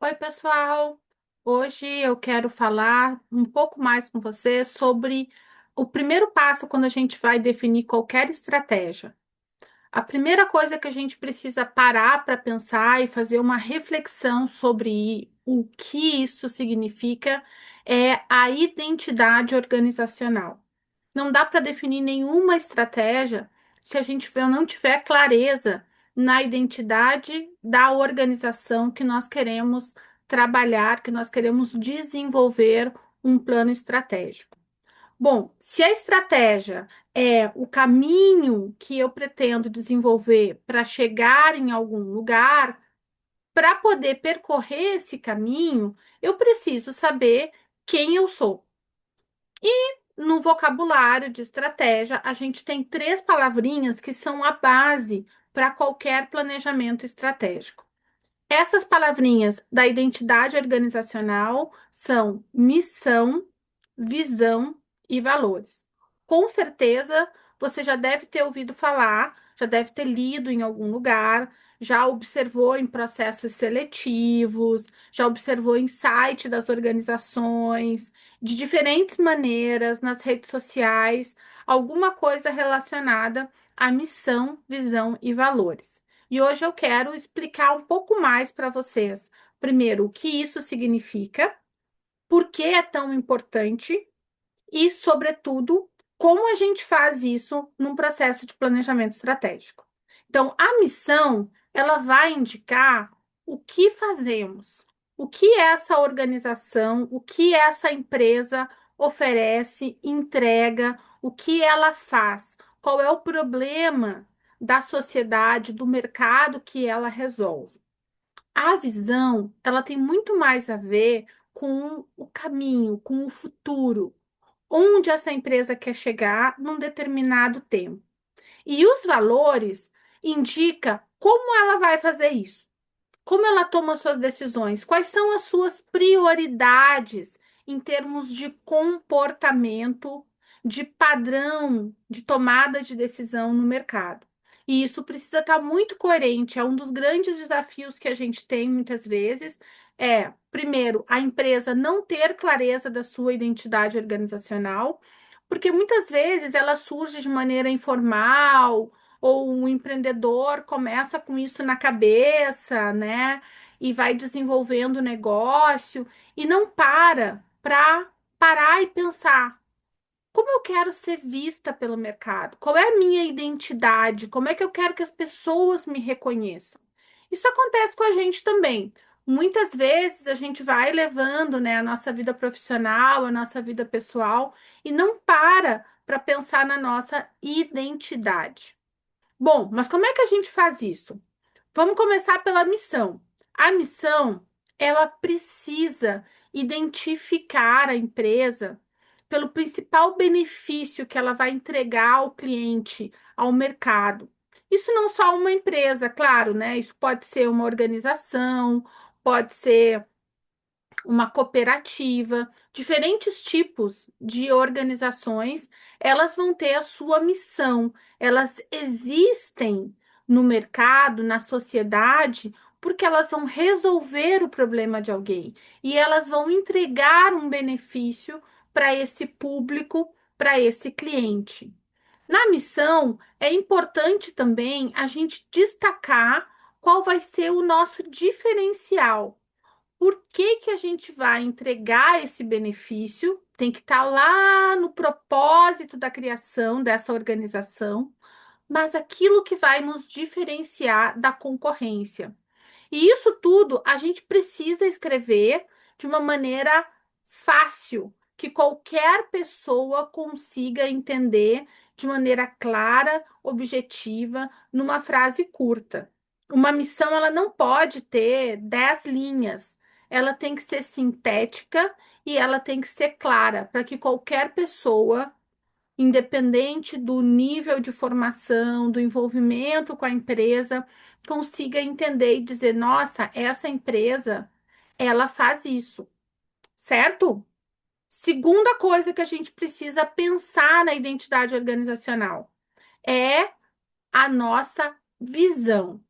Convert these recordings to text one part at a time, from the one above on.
Oi, pessoal! Hoje eu quero falar um pouco mais com você sobre o primeiro passo quando a gente vai definir qualquer estratégia. A primeira coisa que a gente precisa parar para pensar e fazer uma reflexão sobre o que isso significa é a identidade organizacional. Não dá para definir nenhuma estratégia se a gente não tiver clareza na identidade da organização que nós queremos trabalhar, que nós queremos desenvolver um plano estratégico. Bom, se a estratégia é o caminho que eu pretendo desenvolver para chegar em algum lugar, para poder percorrer esse caminho, eu preciso saber quem eu sou. No vocabulário de estratégia, a gente tem três palavrinhas que são a base para qualquer planejamento estratégico. Essas palavrinhas da identidade organizacional são missão, visão e valores. Com certeza, você já deve ter ouvido falar, já deve ter lido em algum lugar, já observou em processos seletivos, já observou em site das organizações, de diferentes maneiras, nas redes sociais, alguma coisa relacionada à missão, visão e valores. E hoje eu quero explicar um pouco mais para vocês, primeiro, o que isso significa, por que é tão importante e, sobretudo, como a gente faz isso num processo de planejamento estratégico. Então, a missão, ela vai indicar o que fazemos, o que essa organização, o que essa empresa oferece, entrega, o que ela faz, qual é o problema da sociedade, do mercado que ela resolve. A visão, ela tem muito mais a ver com o caminho, com o futuro, onde essa empresa quer chegar num determinado tempo. E os valores indica como ela vai fazer isso, como ela toma suas decisões, quais são as suas prioridades em termos de comportamento, de padrão de tomada de decisão no mercado. E isso precisa estar muito coerente. É um dos grandes desafios que a gente tem muitas vezes. É, primeiro, a empresa não ter clareza da sua identidade organizacional, porque muitas vezes ela surge de maneira informal, ou um empreendedor começa com isso na cabeça, né? E vai desenvolvendo o negócio e não para parar e pensar como eu quero ser vista pelo mercado? Qual é a minha identidade? Como é que eu quero que as pessoas me reconheçam? Isso acontece com a gente também. Muitas vezes a gente vai levando, né, a nossa vida profissional, a nossa vida pessoal e não para pensar na nossa identidade. Bom, mas como é que a gente faz isso? Vamos começar pela missão. A missão, ela precisa identificar a empresa pelo principal benefício que ela vai entregar ao cliente, ao mercado. Isso não só uma empresa, claro, né? Isso pode ser uma organização, pode ser uma cooperativa, diferentes tipos de organizações, elas vão ter a sua missão. Elas existem no mercado, na sociedade, porque elas vão resolver o problema de alguém e elas vão entregar um benefício para esse público, para esse cliente. Na missão, é importante também a gente destacar qual vai ser o nosso diferencial. Por que que a gente vai entregar esse benefício? Tem que estar lá no propósito da criação dessa organização, mas aquilo que vai nos diferenciar da concorrência. E isso tudo a gente precisa escrever de uma maneira fácil, que qualquer pessoa consiga entender de maneira clara, objetiva, numa frase curta. Uma missão ela não pode ter 10 linhas. Ela tem que ser sintética e ela tem que ser clara para que qualquer pessoa, independente do nível de formação, do envolvimento com a empresa, consiga entender e dizer: nossa, essa empresa, ela faz isso, certo? Segunda coisa que a gente precisa pensar na identidade organizacional é a nossa visão.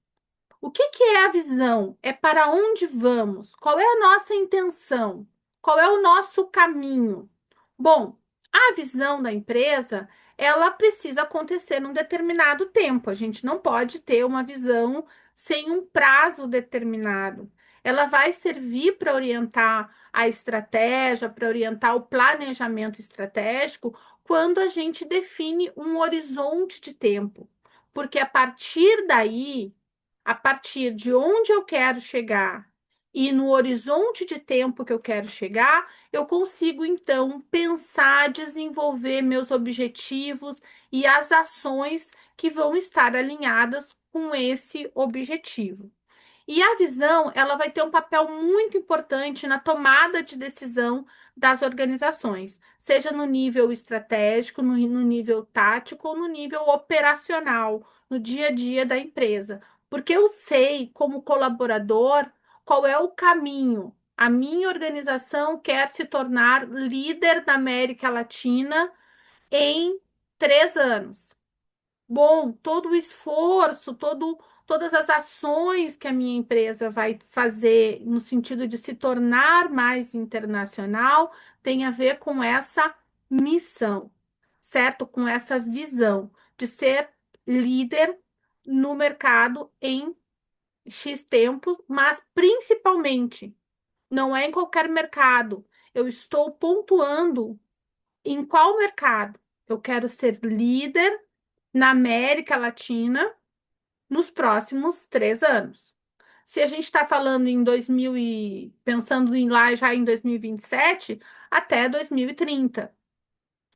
O que que é a visão? É para onde vamos? Qual é a nossa intenção? Qual é o nosso caminho? Bom, a visão da empresa, ela precisa acontecer num determinado tempo. A gente não pode ter uma visão sem um prazo determinado. Ela vai servir para orientar a estratégia, para orientar o planejamento estratégico, quando a gente define um horizonte de tempo. Porque a partir daí, a partir de onde eu quero chegar e no horizonte de tempo que eu quero chegar, eu consigo então pensar, desenvolver meus objetivos e as ações que vão estar alinhadas com esse objetivo. E a visão, ela vai ter um papel muito importante na tomada de decisão das organizações, seja no nível estratégico, no nível tático ou no nível operacional, no dia a dia da empresa. Porque eu sei, como colaborador, qual é o caminho. A minha organização quer se tornar líder da América Latina em 3 anos. Bom, todo o esforço, todas as ações que a minha empresa vai fazer no sentido de se tornar mais internacional tem a ver com essa missão, certo? Com essa visão de ser líder no mercado em X tempo, mas principalmente, não é em qualquer mercado. Eu estou pontuando em qual mercado eu quero ser líder na América Latina nos próximos 3 anos. Se a gente está falando em 2000 e pensando em lá já em 2027, até 2030.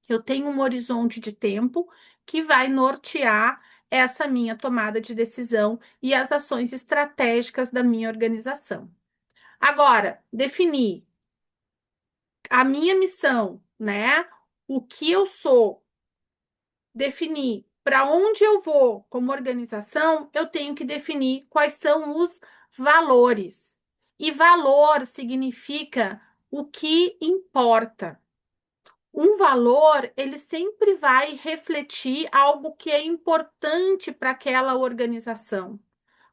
Eu tenho um horizonte de tempo que vai nortear essa minha tomada de decisão e as ações estratégicas da minha organização. Agora, definir a minha missão, né? O que eu sou, definir para onde eu vou como organização, eu tenho que definir quais são os valores. E valor significa o que importa. Um valor, ele sempre vai refletir algo que é importante para aquela organização.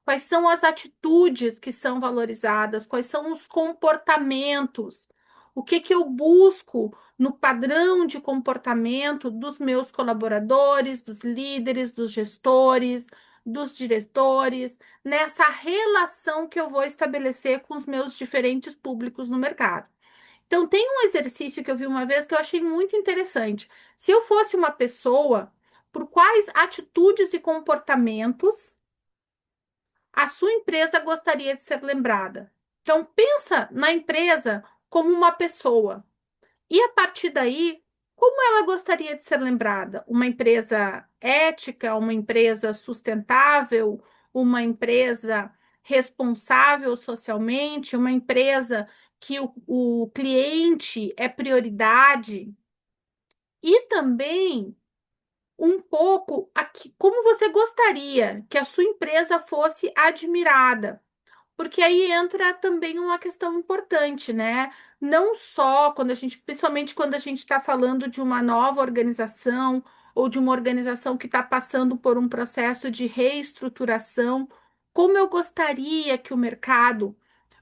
Quais são as atitudes que são valorizadas? Quais são os comportamentos? O que que eu busco no padrão de comportamento dos meus colaboradores, dos líderes, dos gestores, dos diretores, nessa relação que eu vou estabelecer com os meus diferentes públicos no mercado. Então, tem um exercício que eu vi uma vez que eu achei muito interessante. Se eu fosse uma pessoa, por quais atitudes e comportamentos a sua empresa gostaria de ser lembrada? Então, pensa na empresa como uma pessoa. E a partir daí, como ela gostaria de ser lembrada? Uma empresa ética, uma empresa sustentável, uma empresa responsável socialmente, uma empresa que o cliente é prioridade. E também um pouco aqui, como você gostaria que a sua empresa fosse admirada. Porque aí entra também uma questão importante, né? Não só quando a gente, principalmente quando a gente está falando de uma nova organização ou de uma organização que está passando por um processo de reestruturação, como eu gostaria que o mercado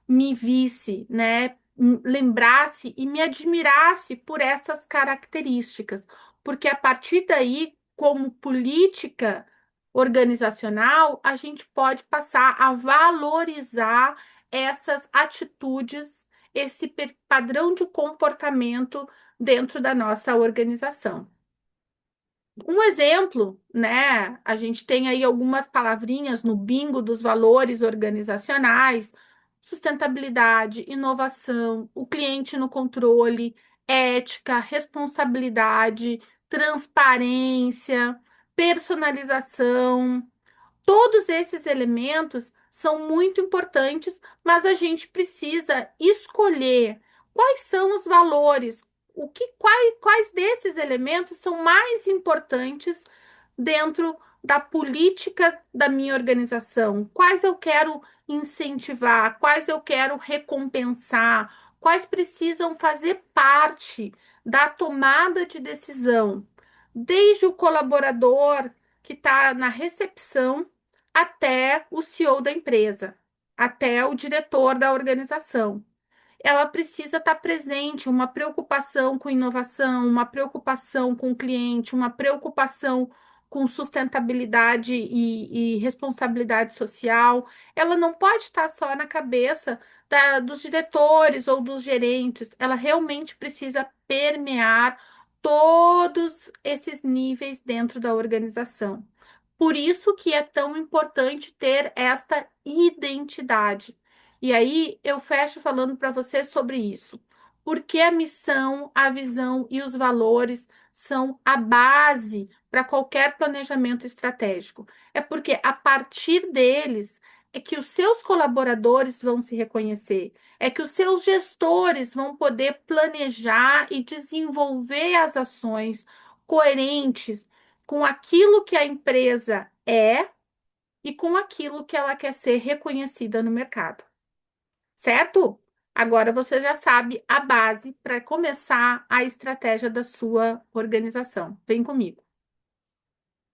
me visse, né? Lembrasse e me admirasse por essas características, porque a partir daí, como política organizacional, a gente pode passar a valorizar essas atitudes, esse padrão de comportamento dentro da nossa organização. Um exemplo, né? A gente tem aí algumas palavrinhas no bingo dos valores organizacionais: sustentabilidade, inovação, o cliente no controle, ética, responsabilidade, transparência, personalização. Todos esses elementos são muito importantes, mas a gente precisa escolher quais são os valores, quais desses elementos são mais importantes dentro da política da minha organização, quais eu quero incentivar, quais eu quero recompensar, quais precisam fazer parte da tomada de decisão, desde o colaborador que está na recepção até o CEO da empresa, até o diretor da organização. Ela precisa estar presente, uma preocupação com inovação, uma preocupação com o cliente, uma preocupação com sustentabilidade e responsabilidade social. Ela não pode estar só na cabeça dos diretores ou dos gerentes. Ela realmente precisa permear todos esses níveis dentro da organização. Por isso que é tão importante ter esta identidade. E aí eu fecho falando para você sobre isso. Porque a missão, a visão e os valores são a base para qualquer planejamento estratégico. É porque a partir deles é que os seus colaboradores vão se reconhecer, é que os seus gestores vão poder planejar e desenvolver as ações coerentes com aquilo que a empresa é e com aquilo que ela quer ser reconhecida no mercado, certo? Agora você já sabe a base para começar a estratégia da sua organização. Vem comigo.